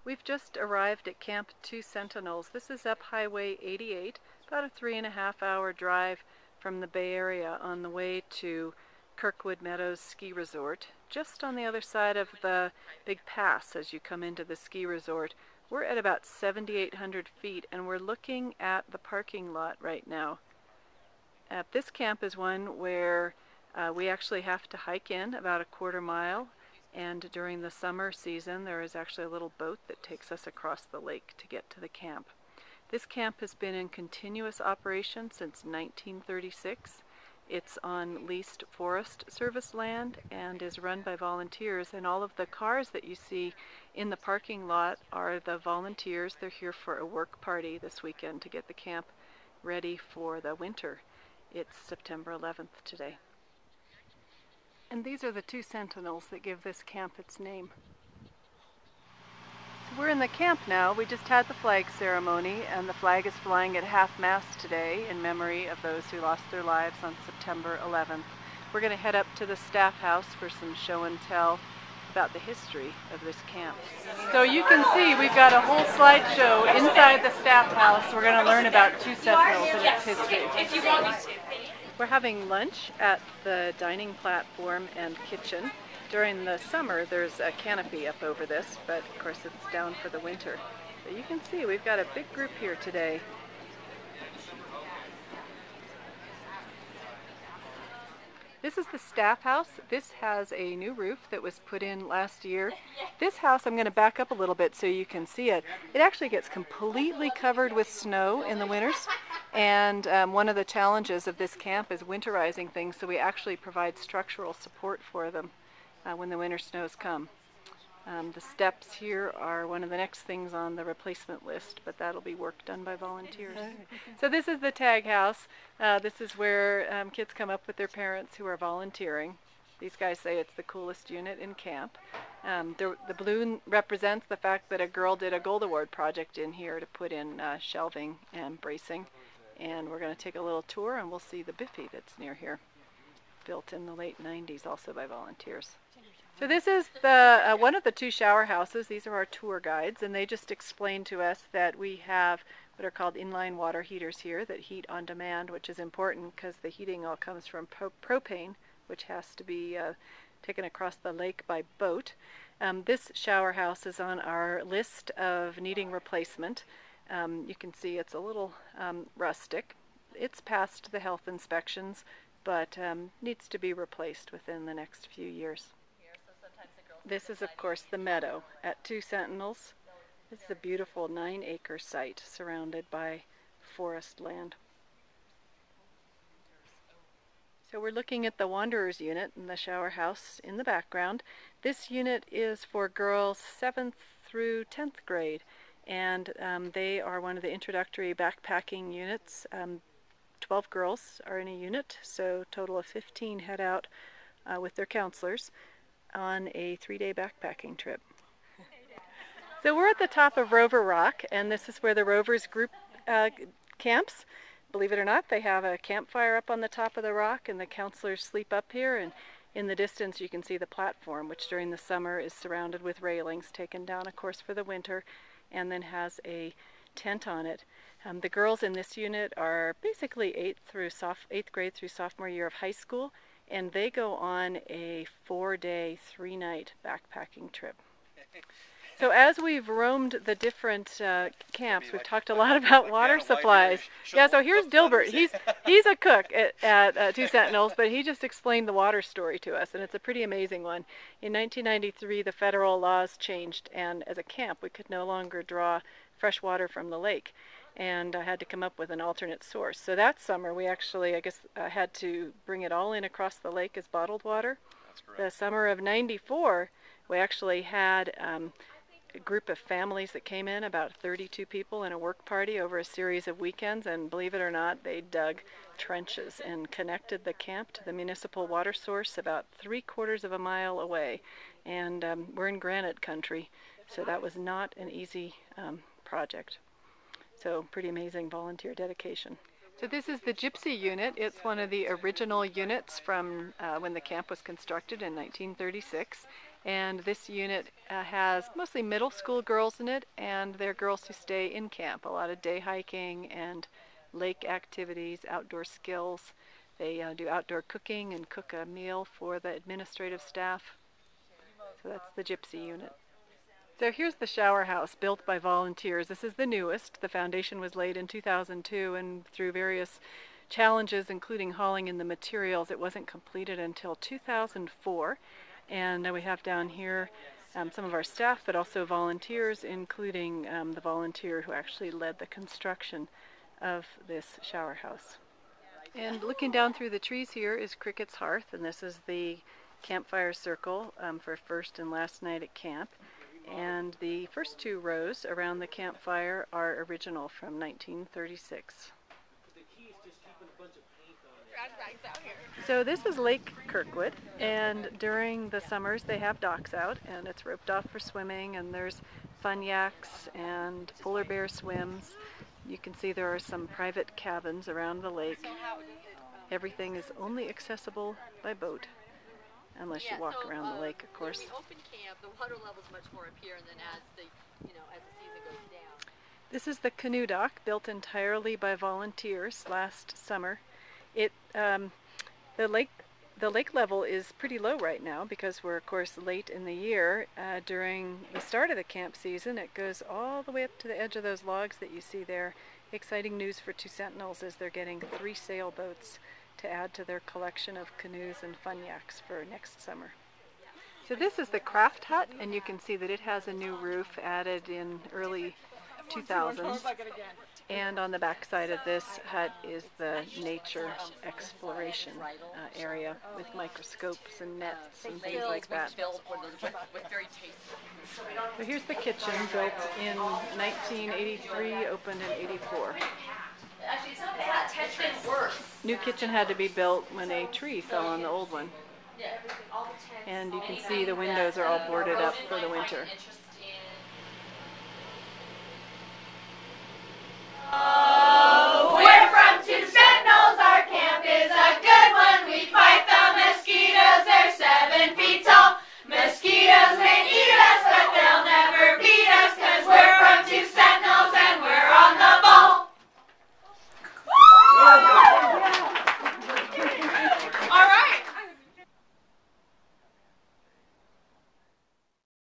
We've just arrived at Camp 2 Sentinels. This is up Highway 88, about a 3.5-hour drive from the Bay Area on the way to Kirkwood Meadows Ski Resort. Just on the other side of the big pass as you come into the ski resort. We're at about 7,800 feet and we're looking at the parking lot right now. This camp is one where we actually have to hike in about a quarter mile, and during the summer season there is actually a little boat that takes us across the lake to get to the camp. This camp has been in continuous operation since 1936. It's on leased Forest Service land and is run by volunteers, and all of the cars that you see in the parking lot are the volunteers. They're here for a work party this weekend to get the camp ready for the winter. It's September 11th today. And these are the 2 Sentinels that give this camp its name. So we're in the camp now. We just had the flag ceremony, and the flag is flying at half-mast today in memory of those who lost their lives on September 11th. We're going to head up to the staff house for some show and tell about the history of this camp. So you can see we've got a whole slideshow inside the staff house. We're going to learn about 2 Sentinels and its history. If you want me to. We're having lunch at the dining platform and kitchen. During the summer there's a canopy up over this, but of course it's down for the winter. But you can see we've got a big group here today. This is the staff house. This has a new roof that was put in last year. This house, I'm going to back up a little bit so you can see it. It actually gets completely covered with snow in the winters. And one of the challenges of this camp is winterizing things, so we actually provide structural support for them when the winter snows come. The steps here are one of the next things on the replacement list, but that'll be work done by volunteers. So this is the tag house. This is where kids come up with their parents who are volunteering. These guys say it's the coolest unit in camp. The balloon represents the fact that a girl did a Gold Award project in here to put in shelving and bracing. And we're going to take a little tour and we'll see the Biffy that's near here, built in the late 90s also by volunteers. So this is the one of the 2 shower houses. These are our tour guides, and they just explained to us that we have what are called inline water heaters here that heat on demand, which is important because the heating all comes from propane, which has to be taken across the lake by boat. This shower house is on our list of needing replacement. You can see it's a little rustic. It's passed the health inspections, but needs to be replaced within the next few years. This is, of course, the meadow at 2 Sentinels. This is a beautiful 9-acre site surrounded by forest land. So we're looking at the Wanderers unit in the shower house in the background. This unit is for girls 7th through 10th grade, and they are one of the introductory backpacking units. 12 girls are in a unit, so a total of 15 head out with their counselors on a 3-day backpacking trip. So we're at the top of Rover Rock, and this is where the Rovers group camps. Believe it or not, they have a campfire up on the top of the rock, and the counselors sleep up here. And in the distance you can see the platform, which during the summer is surrounded with railings, taken down of course for the winter, and then has a tent on it. The girls in this unit are basically 8th grade through sophomore year of high school, and they go on a 4-day, 3-night backpacking trip. So as we've roamed the different camps, we've talked a lot about water supplies. Yeah, so here's Dilbert. He's a cook at 2 Sentinels, but he just explained the water story to us, and it's a pretty amazing one. In 1993, the federal laws changed, and as a camp, we could no longer draw fresh water from the lake, and I had to come up with an alternate source. So that summer, we actually, had to bring it all in across the lake as bottled water. That's correct. The summer of '94, we actually had a group of families that came in, about 32 people in a work party over a series of weekends, and believe it or not, they dug trenches and connected the camp to the municipal water source about 3/4 of a mile away. And we're in granite country, so that was not an easy project. So pretty amazing volunteer dedication. So this is the Gypsy unit. It's one of the original units from when the camp was constructed in 1936. And this unit has mostly middle school girls in it, and they're girls who stay in camp. A lot of day hiking and lake activities, outdoor skills. They do outdoor cooking and cook a meal for the administrative staff. So that's the gypsy unit. So here's the shower house built by volunteers. This is the newest. The foundation was laid in 2002, and through various challenges, including hauling in the materials, it wasn't completed until 2004. And we have down here some of our staff, but also volunteers, including the volunteer who actually led the construction of this shower house. And looking down through the trees here is Cricket's Hearth, and this is the campfire circle for first and last night at camp. And the first two rows around the campfire are original from 1936. So this is Lake Kirkwood, and during the summers they have docks out, and it's roped off for swimming, and there's fun yaks and polar bear swims. You can see there are some private cabins around the lake. Everything is only accessible by boat, unless you walk around the lake, of course. When we open camp, the water level's much more up here, and then as the season goes down. This is the canoe dock, built entirely by volunteers last summer. It the lake level is pretty low right now because we're of course late in the year. During the start of the camp season, it goes all the way up to the edge of those logs that you see there. Exciting news for two Sentinels is they're getting 3 sailboats to add to their collection of canoes and fun yaks for next summer. So this is the craft hut, and you can see that it has a new roof added in early 2000s. And on the back side of this hut is the nature exploration area with microscopes and nets and things like that. So here's the kitchen, built in 1983, opened in 84. Actually, it's not bad. It's been worse. New kitchen had to be built when a tree fell on the old one. Yeah, everything, all the tents. And you can see the windows are all boarded up for the winter.